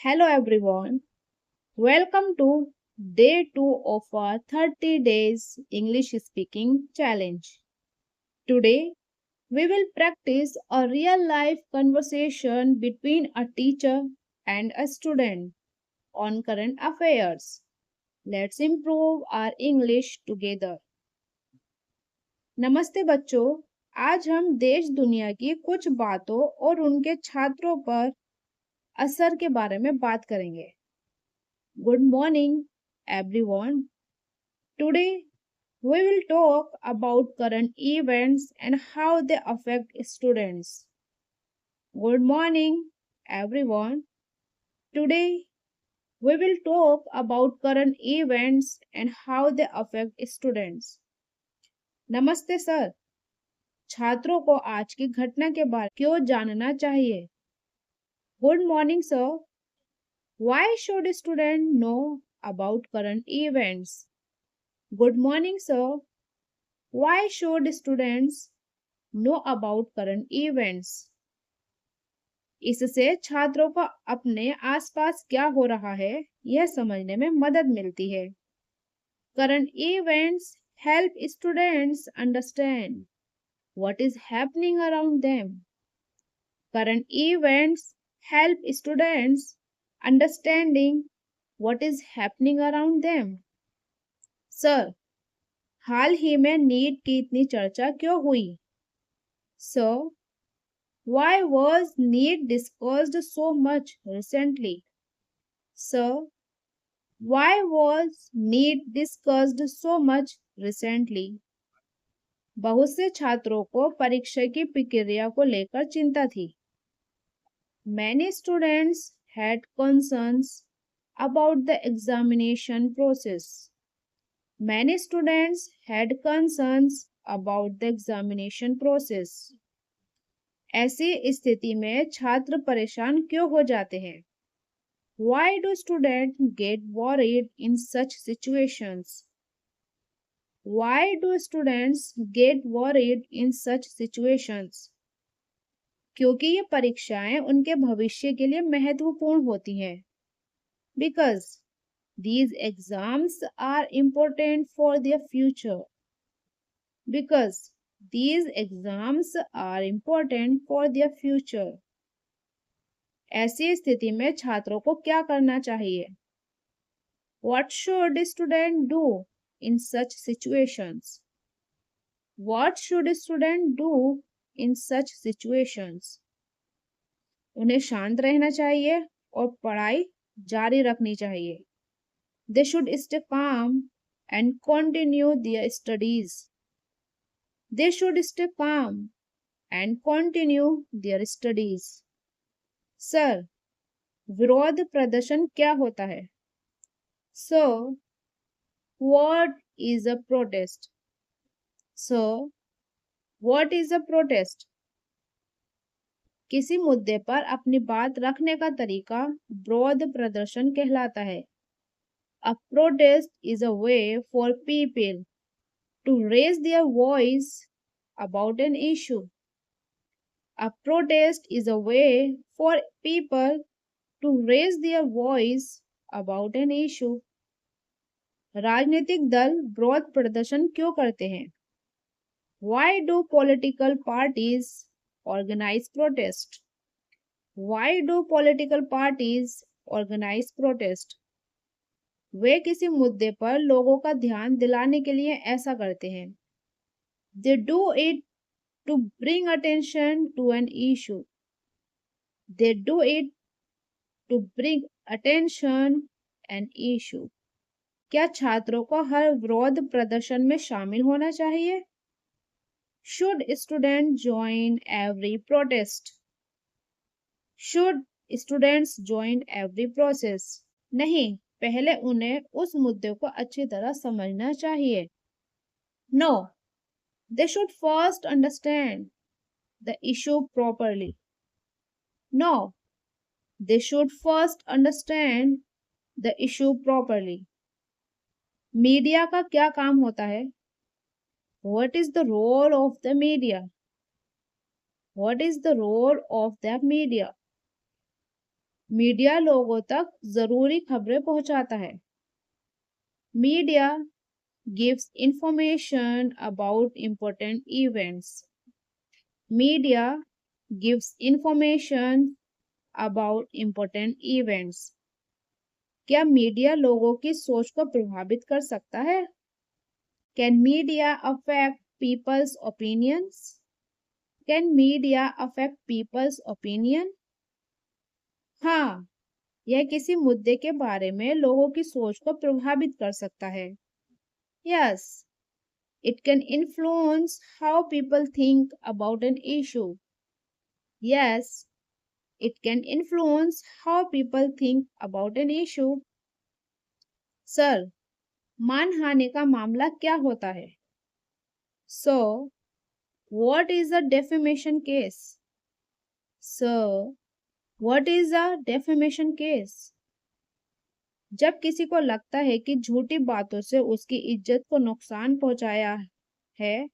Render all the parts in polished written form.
Hello everyone. Welcome to day 2 of our 30 days English speaking challenge. Today we will practice a real life conversation between a teacher and a student on current affairs. Let's improve our English together. नमस्ते बच्चों, आज हम देश दुनिया की कुछ बातों और उनके छात्रों पर असर के बारे में बात करेंगे. Good morning everyone. Today, we will talk about current events and how they affect students. Good morning, everyone. Today, we will talk about current events and how they affect students. नमस्ते सर, छात्रों को आज की घटना के बारे में क्यों जानना चाहिए? Good morning, sir. Why should students know about current events? Good morning, sir. Why should students know about current events? इससे छात्रों को अपने आसपास क्या हो रहा है यह समझने में मदद मिलती है. Current events help students understand what is happening around them. Current events help students understanding what is happening around them. Sir, हाल ही में नीट की इतनी चर्चा क्यों हुई? Sir, why was NEET discussed so much recently? Sir, why was NEET discussed so much recently? बहुत से छात्रों को परीक्षा की प्रक्रिया को लेकर चिंता थी. Many students had concerns about the examination process. Many students had concerns about the examination process. ऐसी स्थिति में छात्र परेशान क्यों हो जाते हैं? Why do students get worried in such situations? Why do students get worried in such situations? क्योंकि ये परीक्षाएं उनके भविष्य के लिए महत्वपूर्ण होती हैं. Because these exams are important for their future. Because these exams are important for their future. ऐसी स्थिति में छात्रों को क्या करना चाहिए? What should student do in such situations? What should student do in such situations? उन्हें शांत रहना चाहिए और पढ़ाई जारी रखनी चाहिए. They should stay calm and continue their studies. They should stay calm and continue their studies. Sir, विरोध प्रदर्शन क्या होता है? So, what is a protest? So, what is a protest? किसी मुद्दे पर अपनी बात रखने का तरीका विरोध प्रदर्शन कहलाता है. A protest is a way for people to raise their voice about an issue. A protest is a way for people to raise their voice about an issue. राजनीतिक दल विरोध प्रदर्शन क्यों करते हैं? Why do political parties organize protest? Why do political parties organize protest? वे किसी मुद्दे पर लोगों का ध्यान दिलाने के लिए ऐसा करते हैं. They do it to bring attention to an issue. They do it to bring attention an issue. क्या छात्रों को हर विरोध प्रदर्शन में शामिल होना चाहिए? Should students join every protest? Should students join every process? नहीं, पहले उन्हें उस मुद्दे को अच्छी तरह समझना चाहिए. No, they should first understand the issue properly. No, they should first understand the issue properly. Media का क्या काम होता है? What is the role of the media? What is the role of the media? Media लोगों तक जरूरी खबरें पहुंचाता है। Media gives information about important events. Media gives information about important events. क्या मीडिया लोगों की सोच को प्रभावित कर सकता है? Can media affect people's opinions? Can media affect people's opinion? हाँ, यह किसी मुद्दे के बारे में लोगों की सोच को प्रभावित कर सकता है। Yes, it can influence how people think about an issue. Yes, it can influence how people think about an issue. Sir, मानहानि का मामला क्या होता है? So, what is a defamation case? So, what is a defamation case? जब किसी को लगता है कि झूठी बातों से उसकी इज्जत को नुकसान पहुंचाया है,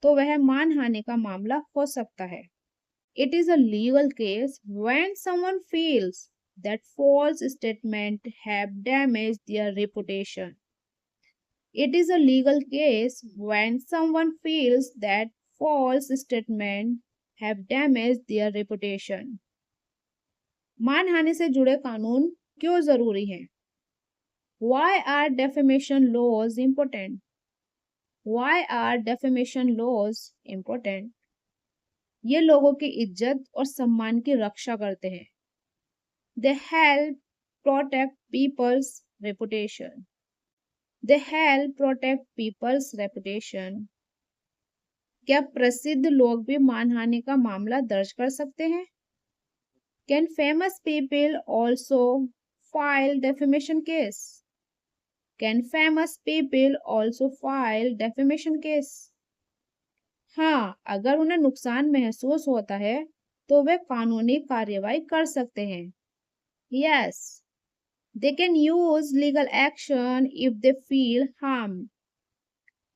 तो वह मानहानि का मामला हो सकता है। It is a legal case when someone feels that false statements have damaged their reputation. It is a legal case when someone feels that false statements have damaged their reputation. मानहानि से जुड़े कानून क्यों जरूरी हैं? Why are defamation laws important? Why are defamation laws important? ये लोगों की इज्जत और सम्मान की रक्षा करते हैं। They help protect people's reputation. They help protect people's reputation. क्या प्रसिद्ध लोग भी मानहानि का मामला दर्ज कर सकते हैं? Can famous people also file defamation case? Can famous people also file defamation case? हाँ, अगर उन्हें नुकसान महसूस होता है तो वे कानूनी कार्यवाही कर सकते हैं। Yes, they can use legal action if they feel harmed.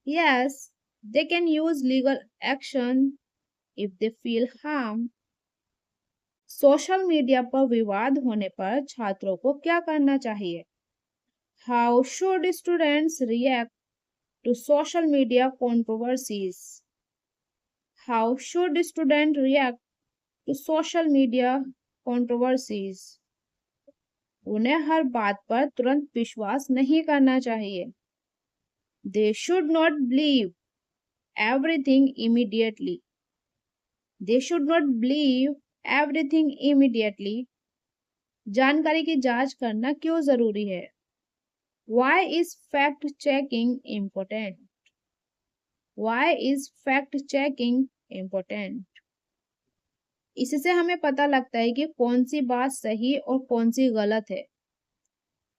Yes, they can use legal action if they feel harmed. Social media पर विवाद होने पर छात्रों को क्या करना चाहिए? How should students react to social media controversies? How should students react to social media controversies? उन्हें हर बात पर तुरंत विश्वास नहीं करना चाहिए। They should not believe everything immediately. They should not believe everything immediately. जानकारी की जांच करना क्यों जरूरी है? Why is fact checking important? Why is fact checking important? इससे हमें पता लगता है कि कौन सी बात सही और कौन सी गलत है।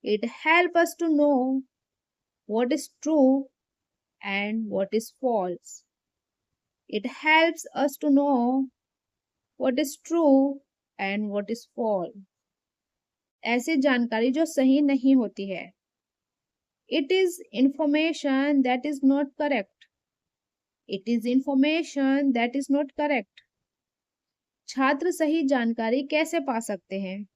It helps us to know what is true and what is false. It helps us to know what is true and what is false. ऐसी जानकारी जो सही नहीं होती है। It is information that is not correct. It is information that is not correct. छात्र सही जानकारी कैसे पा सकते हैं?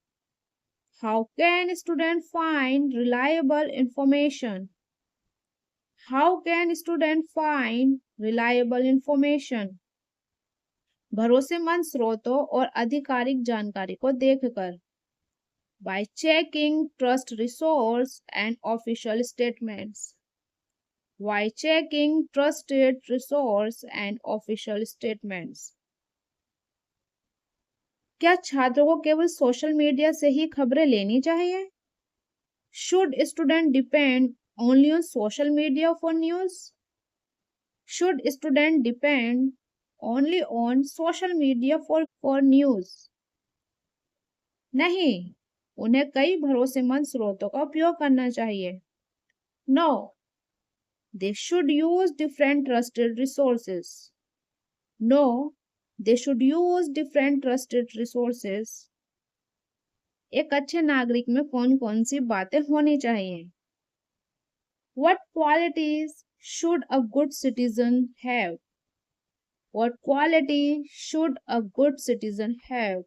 How can student find reliable information? How can student find reliable information? भरोसेमंद स्रोतों और आधिकारिक जानकारी को देखकर। By checking trust resource and official statements. By checking trusted resource and official statements. क्या छात्रों को केवल सोशल मीडिया से ही खबरें लेनी चाहिए? Should student depend only on social media for news? Should student depend only on social media for news? नहीं, उन्हें कई भरोसेमंद स्रोतों का उपयोग करना चाहिए। No, they should use different trusted resources. No, they should use different trusted resources. एक अच्छे नागरिक में कौन कौन सी बातें होनी चाहिए? What qualities should a good citizen have? What quality should a good citizen have?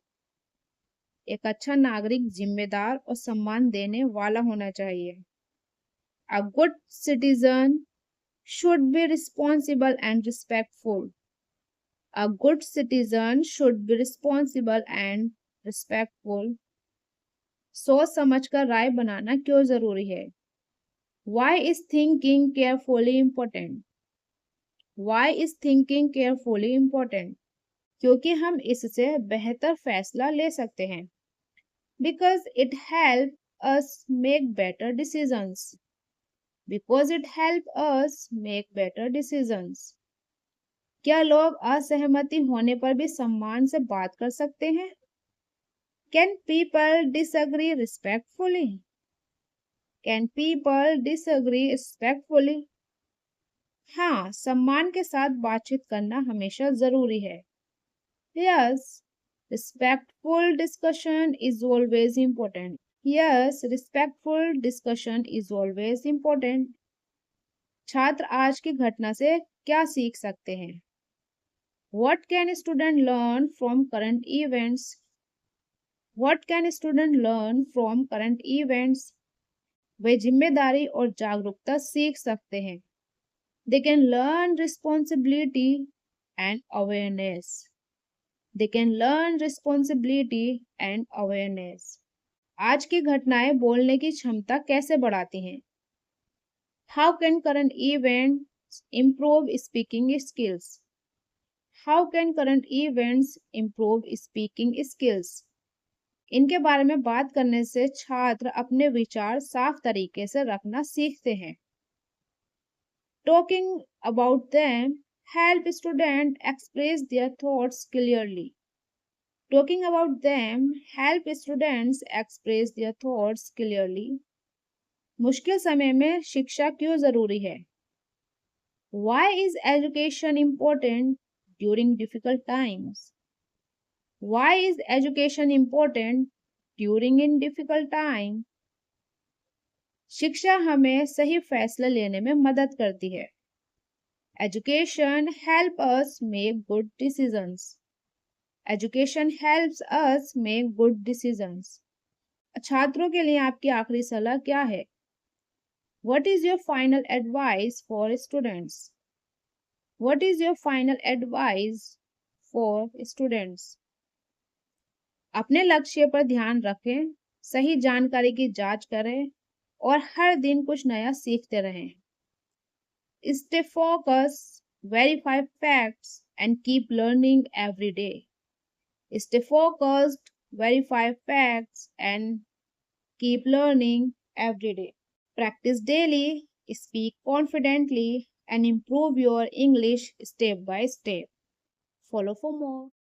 एक अच्छा नागरिक जिम्मेदार और सम्मान देने वाला होना चाहिए। A good citizen should be responsible and respectful. A good citizen should be responsible and respectful. सोच समझ कर राय बनाना क्यों जरूरी है? Why is thinking carefully important? Why is thinking carefully important? क्योंकि हम इससे बेहतर फैसला ले सकते हैं। Because it helps us make better decisions. Because it helps us make better decisions. क्या लोग असहमति होने पर भी सम्मान से बात कर सकते हैं? Can people disagree respectfully? Can people disagree respectfully? हाँ, सम्मान के साथ बातचीत करना हमेशा जरूरी है। Yes, respectful discussion is always important. Yes, respectful discussion is always important. छात्र आज की घटना से क्या सीख सकते हैं? What can a student learn from current events? What can a student learn from current events? वे जिम्मेदारी और जागरूकता सीख सकते हैं। They can learn responsibility and awareness. They can learn responsibility and awareness. आज की घटनाएं बोलने की क्षमता कैसे बढ़ाती हैं? How can current events improve speaking skills? How can current events improve speaking skills? इनके बारे में बात करने से छात्र अपने विचार साफ तरीके से रखना सीखते हैं। Talking about them help students express their thoughts clearly. Talking about them help students express their thoughts clearly. मुश्किल समय में शिक्षा क्यों जरूरी है? Why is education important during difficult times? Why is education important during in difficult time? शिक्षा हमें सही फैसला लेने में मदद करती है। Education help us make good decisions. Education helps us make good decisions. छात्रों के लिए आपकी आखिरी सलाह क्या है? What is your final advice for students? What is your final advice for students? अपने लक्ष्य पर ध्यान रखें, सही जानकारी की जांच करें और हर दिन कुछ नया सीखते रहें। Stay focused, verify facts and keep learning every day. Stay focused, verify facts and keep learning every day. Practice daily, speak confidently and improve your English step by step. Follow for more.